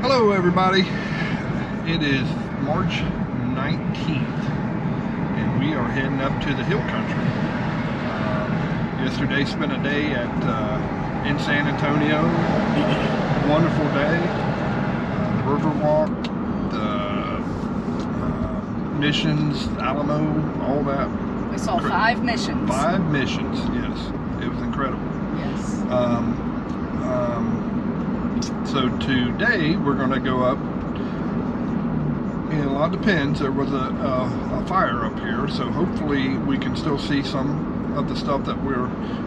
Hello everybody, it is March 19th and we are heading up to the hill country. Yesterday spent a day in San Antonio, wonderful day, the river walk, the missions, Alamo, all that. We saw 5 missions. 5 missions, yes, it was incredible. Yes. So today we're going to go up, and a lot depends. There was a fire up here, so hopefully we can still see some of the stuff that we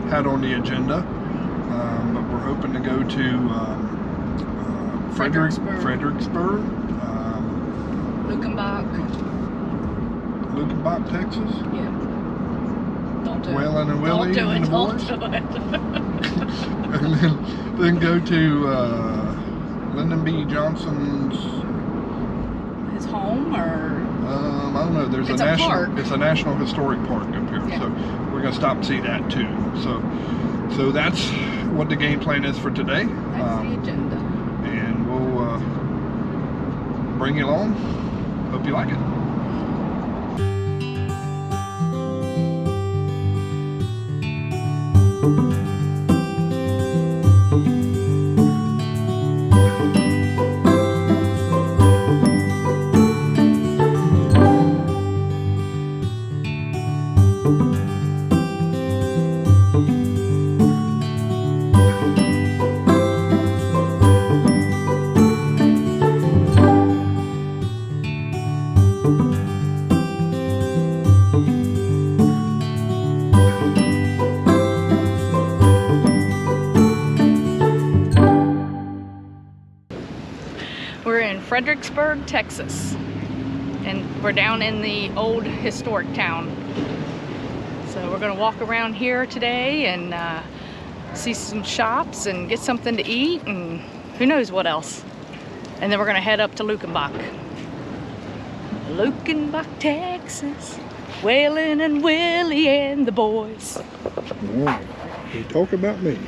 had on the agenda. But we're hoping to go to Fredericksburg, Lukenbach, Texas. Yeah. Don't do Waylon and Willie Don't do and it. the Don't boys. do it. And then go to Lyndon B. Johnson's. His home, or I don't know. There's it's a a national. park. It's a national historic park up here, Yeah. so we're gonna stop and see that too. So that's what the game plan is for today. that's the agenda. And we'll bring you along. Hope you like it. We're in Fredericksburg, Texas, and we're down in the old historic town. So we're going to walk around here today and see some shops and get something to eat and who knows what else. And then we're going to head up to Lukenbach, Texas. Waylon and Willie and the boys. You talk about me.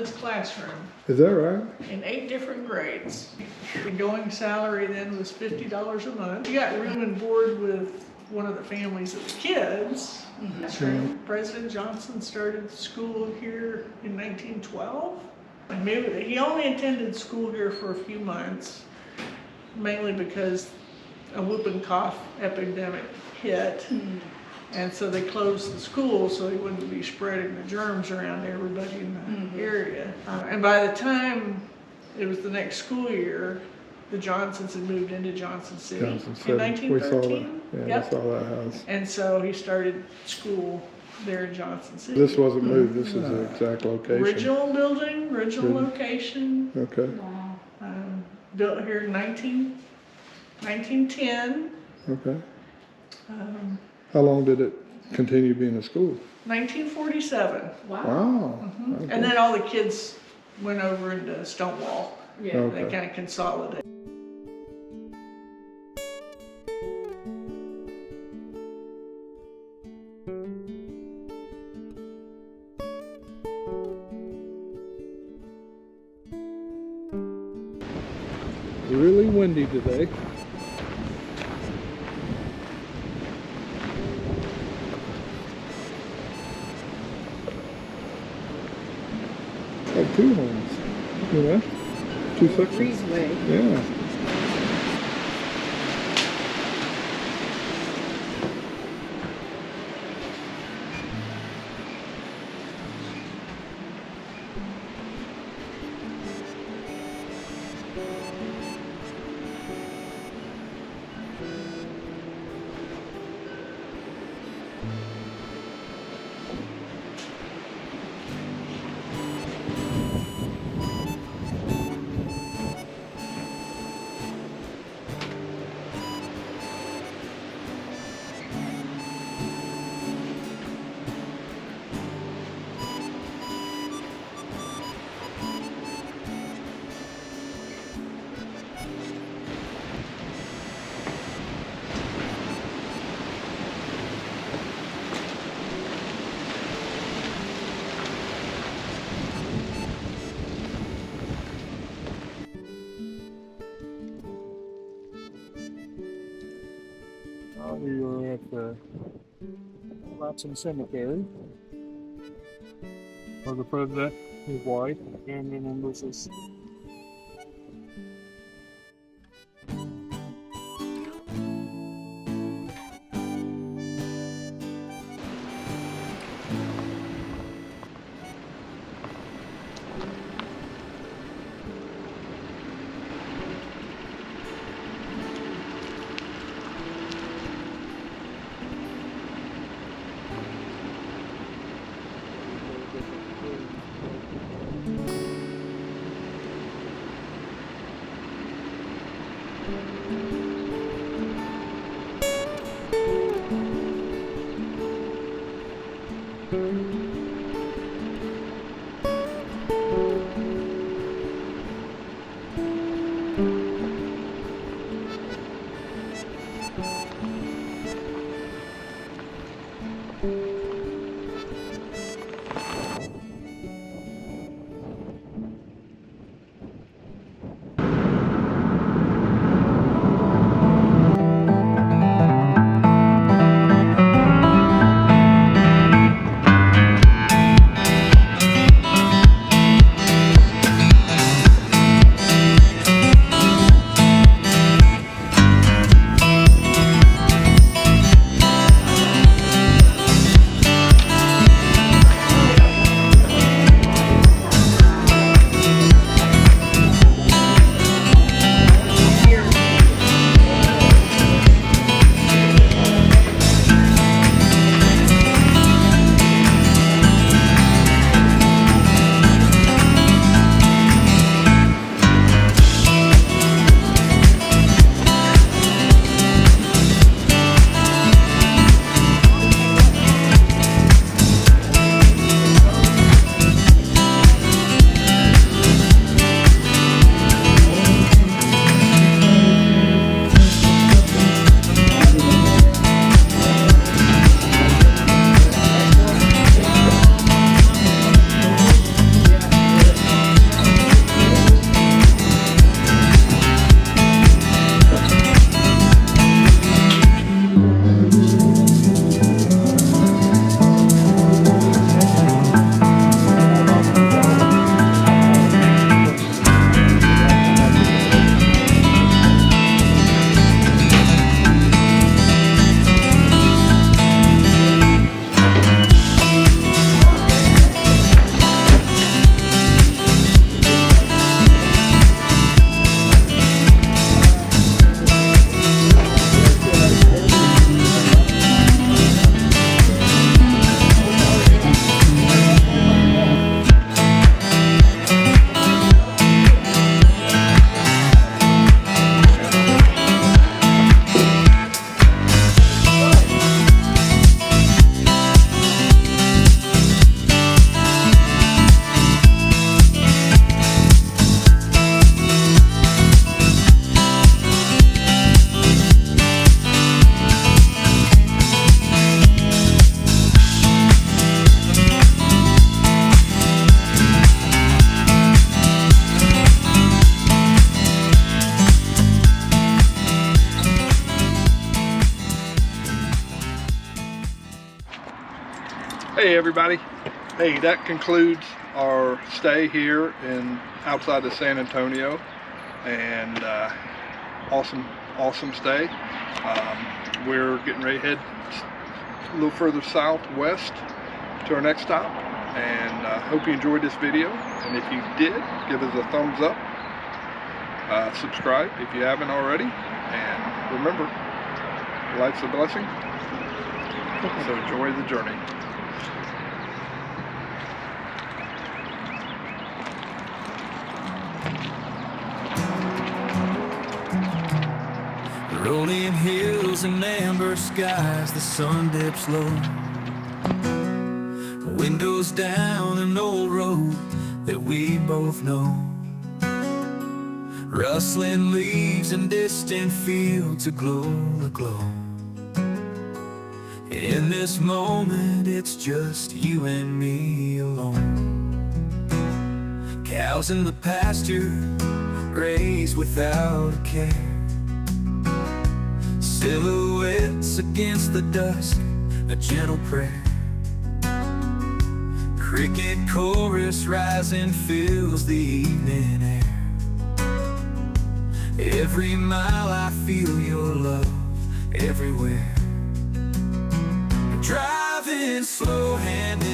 this classroom Is that right? in 8 different grades. The going salary then was $50 a month. You got room and board with one of the families of the kids. President Johnson started school here in 1912. And maybe he only attended school here for a few months, mainly because a whooping cough epidemic hit. And so they closed the school so he wouldn't be spreading the germs around to everybody in the area. And by the time it was the next school year, the Johnsons had moved into Johnson City in 1913. We saw that house. And so he started school there in Johnson City. This wasn't moved, this is the exact location. Original building, original location. Okay. Wow. Built here in 1910. Okay. How long did it continue being a school? 1947. Wow. Okay. And then all the kids went over into Stonewall. Yeah. Okay. They kind of consolidated. Really windy today. Like 2 homes, you know? 2 sections. Breezeway. Yeah. We were at the Watson Cemetery where the president, his wife, and family members is. Hey everybody. Hey, that concludes our stay here in outside of San Antonio, and awesome stay. We're getting ready to head a little further southwest to our next stop, and hope you enjoyed this video, and if you did, give us a thumbs up, subscribe if you haven't already, and remember, life's a blessing, so enjoy the journey. Rolling hills and amber skies, the sun dips low. Windows down an old road that we both know. Rustling leaves and distant fields aglow. In this moment, it's just you and me alone. Cows in the pasture, raised without a care. Silhouettes against the dusk, a gentle prayer. Cricket chorus rising fills the evening air. Every mile I feel your love everywhere. Driving slow, hand in